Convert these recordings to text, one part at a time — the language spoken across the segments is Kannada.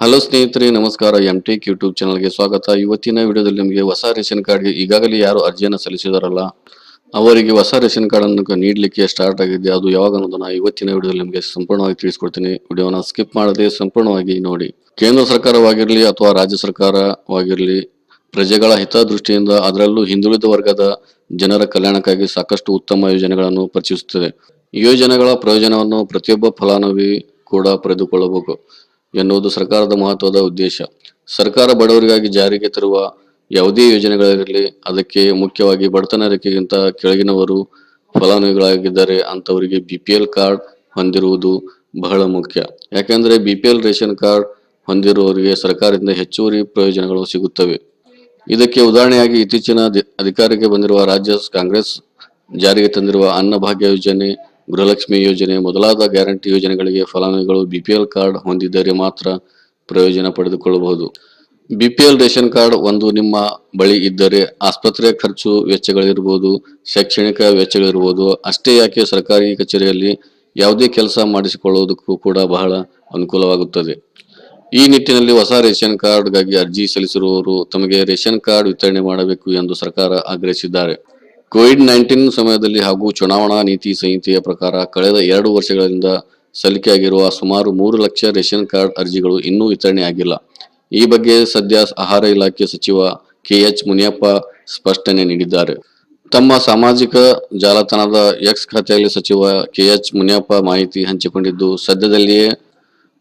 ಹಲೋ ಸ್ನೇಹಿತರೆ, ನಮಸ್ಕಾರ. ಎಂಟೆಕ್ ಯೂಟ್ಯೂಬ್ ಚಾನಲ್ಗೆ ಸ್ವಾಗತ. ಇವತ್ತಿನ ವಿಡಿಯೋದಲ್ಲಿ ನಿಮಗೆ ಹೊಸ ರೇಷನ್ ಕಾರ್ಡ್ಗೆ ಈಗಾಗಲೇ ಯಾರು ಅರ್ಜಿಯನ್ನು ಸಲ್ಲಿಸಿದಾರಲ್ಲ ಅವರಿಗೆ ಹೊಸ ರೇಷನ್ ಕಾರ್ಡ್ ಅನ್ನು ನೀಡಲಿಕ್ಕೆ ಸ್ಟಾರ್ಟ್ ಆಗಿದೆ. ಅದು ಯಾವಾಗ ಅನ್ನೋದನ್ನ ಇವತ್ತಿನ ವಿಡಿಯೋದಲ್ಲಿ ನಿಮಗೆ ಸಂಪೂರ್ಣವಾಗಿ ತಿಳಿಸ್ಕೊಡ್ತೀನಿ. ವಿಡಿಯೋನ ಸ್ಕಿಪ್ ಮಾಡದೆ ಸಂಪೂರ್ಣವಾಗಿ ನೋಡಿ. ಕೇಂದ್ರ ಸರ್ಕಾರವಾಗಿರಲಿ ಅಥವಾ ರಾಜ್ಯ ಸರ್ಕಾರವಾಗಿರಲಿ, ಪ್ರಜೆಗಳ ಹಿತದೃಷ್ಟಿಯಿಂದ ಅದರಲ್ಲೂ ಹಿಂದುಳಿದ ವರ್ಗದ ಜನರ ಕಲ್ಯಾಣಕ್ಕಾಗಿ ಸಾಕಷ್ಟು ಉತ್ತಮ ಯೋಜನೆಗಳನ್ನು ಪರಿಚಯಿಸುತ್ತದೆ. ಈ ಯೋಜನೆಗಳ ಪ್ರಯೋಜನವನ್ನು ಪ್ರತಿಯೊಬ್ಬ ಫಲಾನುಭವಿ ಕೂಡ ಪಡೆದುಕೊಳ್ಳಬೇಕು ಎನ್ನುವುದು ಸರ್ಕಾರದ ಮಹತ್ವದ ಉದ್ದೇಶ. ಸರ್ಕಾರ ಬಡವರಿಗಾಗಿ ಜಾರಿಗೆ ತರುವ ಯಾವುದೇ ಯೋಜನೆಗಳಿರಲಿ, ಅದಕ್ಕೆ ಮುಖ್ಯವಾಗಿ ಬಡತನ ರೇಖೆಗಿಂತ ಕೆಳಗಿನವರು ಫಲಾನುಭವಿಗಳಾಗಿದ್ದಾರೆ ಅಂತವರಿಗೆ BPL ಕಾರ್ಡ್ ಹೊಂದಿರುವುದು ಬಹಳ ಮುಖ್ಯ. ಯಾಕೆಂದ್ರೆ BPL ರೇಷನ್ ಕಾರ್ಡ್ ಹೊಂದಿರುವವರಿಗೆ ಸರ್ಕಾರದಿಂದ ಹೆಚ್ಚುವರಿ ಪ್ರಯೋಜನಗಳು ಸಿಗುತ್ತವೆ. ಇದಕ್ಕೆ ಉದಾಹರಣೆಯಾಗಿ ಇತ್ತೀಚಿನ ಅಧಿಕಾರಕ್ಕೆ ಬಂದಿರುವ ರಾಜ್ಯ ಕಾಂಗ್ರೆಸ್ ಜಾರಿಗೆ ತಂದಿರುವ ಅನ್ನಭಾಗ್ಯ ಯೋಜನೆ, ಗೃಹಲಕ್ಷ್ಮಿ ಯೋಜನೆ ಮೊದಲಾದ ಗ್ಯಾರಂಟಿ ಯೋಜನೆಗಳಿಗೆ ಫಲಾನುಭವಿಗಳು BPL ಕಾರ್ಡ್ ಹೊಂದಿದ್ದರೆ ಮಾತ್ರ ಪ್ರಯೋಜನ ಪಡೆದುಕೊಳ್ಳಬಹುದು. BPL ರೇಷನ್ ಕಾರ್ಡ್ ಒಂದು ನಿಮ್ಮ ಬಳಿ ಇದ್ದರೆ ಆಸ್ಪತ್ರೆ ಖರ್ಚು ವೆಚ್ಚಗಳಿರ್ಬೋದು, ಶೈಕ್ಷಣಿಕ ವೆಚ್ಚಗಳಿರ್ಬೋದು, ಅಷ್ಟೇ ಯಾಕೆ ಸರ್ಕಾರಿ ಕಚೇರಿಯಲ್ಲಿ ಯಾವುದೇ ಕೆಲಸ ಮಾಡಿಸಿಕೊಳ್ಳುವುದಕ್ಕೂ ಕೂಡ ಬಹಳ ಅನುಕೂಲವಾಗುತ್ತದೆ. ಈ ನಿಟ್ಟಿನಲ್ಲಿ ಹೊಸ ರೇಷನ್ ಕಾರ್ಡ್ಗಾಗಿ ಅರ್ಜಿ ಸಲ್ಲಿಸಿರುವವರು ತಮಗೆ ರೇಷನ್ ಕಾರ್ಡ್ ವಿತರಣೆ ಮಾಡಬೇಕು ಎಂದು ಸರ್ಕಾರ ಆಗ್ರಹಿಸಿದ್ದಾರೆ. ಕೋವಿಡ್-19 ಸಮಯದಲ್ಲಿ ಹಾಗೂ ಚುನಾವಣಾ ನೀತಿ ಸಂಹಿತೆಯ ಪ್ರಕಾರ ಕಳೆದ 2 ವರ್ಷಗಳಿಂದ ಸಲ್ಲಿಕೆಯಾಗಿರುವ ಸುಮಾರು 3 ಲಕ್ಷ ರೇಷನ್ ಕಾರ್ಡ್ ಅರ್ಜಿಗಳು ಇನ್ನೂ ವಿತರಣೆ ಆಗಿಲ್ಲ. ಈ ಬಗ್ಗೆ ಸದ್ಯ ಆಹಾರ ಇಲಾಖೆ ಸಚಿವ KH ಮುನಿಯಪ್ಪ ಸ್ಪಷ್ಟನೆ ನೀಡಿದ್ದಾರೆ. ತಮ್ಮ ಸಾಮಾಜಿಕ ಜಾಲತಾಣದ X ಖಾತೆಯಲ್ಲಿ ಸಚಿವ KH ಮುನಿಯಪ್ಪ ಮಾಹಿತಿ ಹಂಚಿಕೊಂಡಿದ್ದು, ಸದ್ಯದಲ್ಲಿಯೇ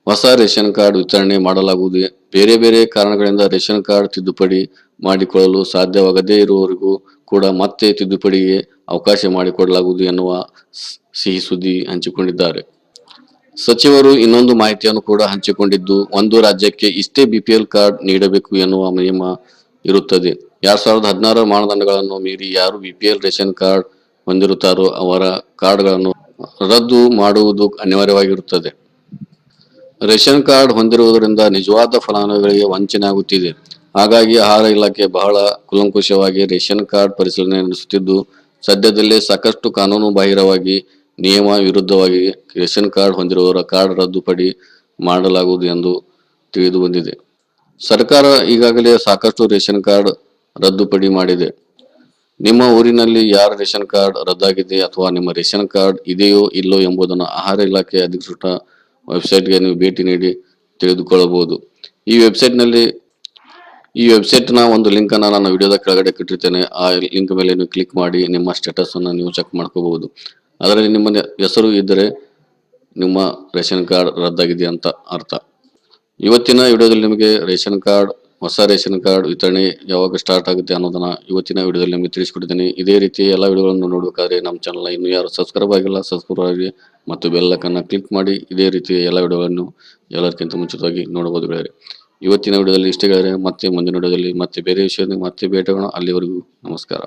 ಹೊಸ ರೇಷನ್ ಕಾರ್ಡ್ ವಿತರಣೆ ಮಾಡಲಾಗುವುದು. ಬೇರೆ ಬೇರೆ ಕಾರಣಗಳಿಂದ ರೇಷನ್ ಕಾರ್ಡ್ ತಿದ್ದುಪಡಿ ಮಾಡಿಕೊಳ್ಳಲು ಸಾಧ್ಯವಾಗದೇ ಇರುವವರಿಗೂ ಕೂಡ ಮತ್ತೆ ತಿದ್ದುಪಡಿಗೆ ಅವಕಾಶ ಮಾಡಿಕೊಡಲಾಗುವುದು ಎನ್ನುವ ಸಿಹಿ ಸುದ್ದಿ ಹಂಚಿಕೊಂಡಿದ್ದಾರೆ. ಸಚಿವರು ಇನ್ನೊಂದು ಮಾಹಿತಿಯನ್ನು ಕೂಡ ಹಂಚಿಕೊಂಡಿದ್ದು, ಒಂದು ರಾಜ್ಯಕ್ಕೆ ಇಷ್ಟೇ BPL ಕಾರ್ಡ್ ನೀಡಬೇಕು ಎನ್ನುವ ನಿಯಮ ಇರುತ್ತದೆ. 2016 ಮಾನದಂಡಗಳನ್ನು ಮೀರಿ ಯಾರು BPL ರೇಷನ್ ಕಾರ್ಡ್ ಹೊಂದಿರುತ್ತಾರೋ ಅವರ ಕಾರ್ಡ್ಗಳನ್ನು ರದ್ದು ಮಾಡುವುದು ಅನಿವಾರ್ಯವಾಗಿರುತ್ತದೆ. ರೇಷನ್ ಕಾರ್ಡ್ ಹೊಂದಿರುವುದರಿಂದ ನಿಜವಾದ ಫಲಾನುಭವಿಗಳಿಗೆ ವಂಚನೆ ಆಗುತ್ತಿದೆ. ಹಾಗಾಗಿ ಆಹಾರ ಇಲಾಖೆ ಬಹಳ ಕೂಲಂಕುಷವಾಗಿ ರೇಷನ್ ಕಾರ್ಡ್ ಪರಿಶೀಲನೆ ನಡೆಸುತ್ತಿದ್ದು, ಸದ್ಯದಲ್ಲೇ ಸಾಕಷ್ಟು ಕಾನೂನು ಬಾಹಿರವಾಗಿ ನಿಯಮ ವಿರುದ್ಧವಾಗಿ ರೇಷನ್ ಕಾರ್ಡ್ ಹೊಂದಿರುವವರ ಕಾರ್ಡ್ ರದ್ದುಪಡಿ ಮಾಡಲಾಗುವುದು ಎಂದು ತಿಳಿದು ಬಂದಿದೆ. ಸರ್ಕಾರ ಈಗಾಗಲೇ ಸಾಕಷ್ಟು ರೇಷನ್ ಕಾರ್ಡ್ ರದ್ದುಪಡಿ ಮಾಡಿದೆ. ನಿಮ್ಮ ಊರಿನಲ್ಲಿ ಯಾರ ರೇಷನ್ ಕಾರ್ಡ್ ರದ್ದಾಗಿದೆ ಅಥವಾ ನಿಮ್ಮ ರೇಷನ್ ಕಾರ್ಡ್ ಇದೆಯೋ ಇಲ್ಲೋ ಎಂಬುದನ್ನು ಆಹಾರ ಇಲಾಖೆ ಅಧಿಕೃತ ವೆಬ್ಸೈಟ್ಗೆ ನೀವು ಭೇಟಿ ನೀಡಿ ತಿಳಿದುಕೊಳ್ಳಬಹುದು. ಈ ವೆಬ್ಸೈಟ್ನ ಒಂದು ಲಿಂಕ್ ಅನ್ನ ನಾನು ವಿಡಿಯೋದ ಕೆಳಗಡೆ ಕೊಟ್ಟಿರ್ತೇನೆ. ಆ ಲಿಂಕ್ ಮೇಲೆ ನೀವು ಕ್ಲಿಕ್ ಮಾಡಿ ನಿಮ್ಮ ಸ್ಟೇಟಸ್ ಅನ್ನು ನೀವು ಚೆಕ್ ಮಾಡ್ಕೋಬಹುದು. ಅದರಲ್ಲಿ ನಿಮ್ಮ ಹೆಸರು ಇದ್ದರೆ ನಿಮ್ಮ ರೇಷನ್ ಕಾರ್ಡ್ ರದ್ದಾಗಿದೆ ಅಂತ ಅರ್ಥ. ಇವತ್ತಿನ ವಿಡಿಯೋದಲ್ಲಿ ನಿಮಗೆ ಹೊಸ ರೇಷನ್ ಕಾರ್ಡ್ ವಿತರಣೆ ಯಾವಾಗ ಸ್ಟಾರ್ಟ್ ಆಗುತ್ತೆ ಅನ್ನೋದನ್ನ ಇವತ್ತಿನ ವಿಡಿಯೋದಲ್ಲಿ ನಿಮಗೆ ತಿಳಿಸ್ಕೊಡ್ತೀನಿ. ಇದೇ ರೀತಿ ಎಲ್ಲ ವಿಡಿಯೋಗಳನ್ನು ನೋಡಬೇಕಾದ್ರೆ ನಮ್ಮ ಚಾನಲ್ ಇನ್ನು ಯಾರು ಸಬ್ಸ್ಕ್ರೈಬ್ ಆಗಿಲ್ಲ ಸಬ್ಸ್ಕ್ರೈಬ್ ಆಗಿ ಮತ್ತು ಬೆಲ್ ಐಕಾನ್ ಕ್ಲಿಕ್ ಮಾಡಿ ಇದೇ ರೀತಿ ಎಲ್ಲ ವಿಡಿಯೋಗಳನ್ನು ಎಲ್ಲರಿಗಿಂತ ಮುಂಚಿತವಾಗಿ ನೋಡಬಹುದು ಗೆಳೆಯರೆ. ಇವತ್ತಿನ ವಿಡಿಯೋದಲ್ಲಿ ಇಷ್ಟೇ ಗೆಳೆಯರೆ. ಮತ್ತೆ ಮುಂದಿನ ವಿಡಿಯೋದಲ್ಲಿ ಮತ್ತೆ ಬೇರೆ ವಿಷಯದಲ್ಲಿ ಮತ್ತೆ ಭೇಟಿಯಾಗೋಣ. ಅಲ್ಲಿವರೆಗೂ ನಮಸ್ಕಾರ.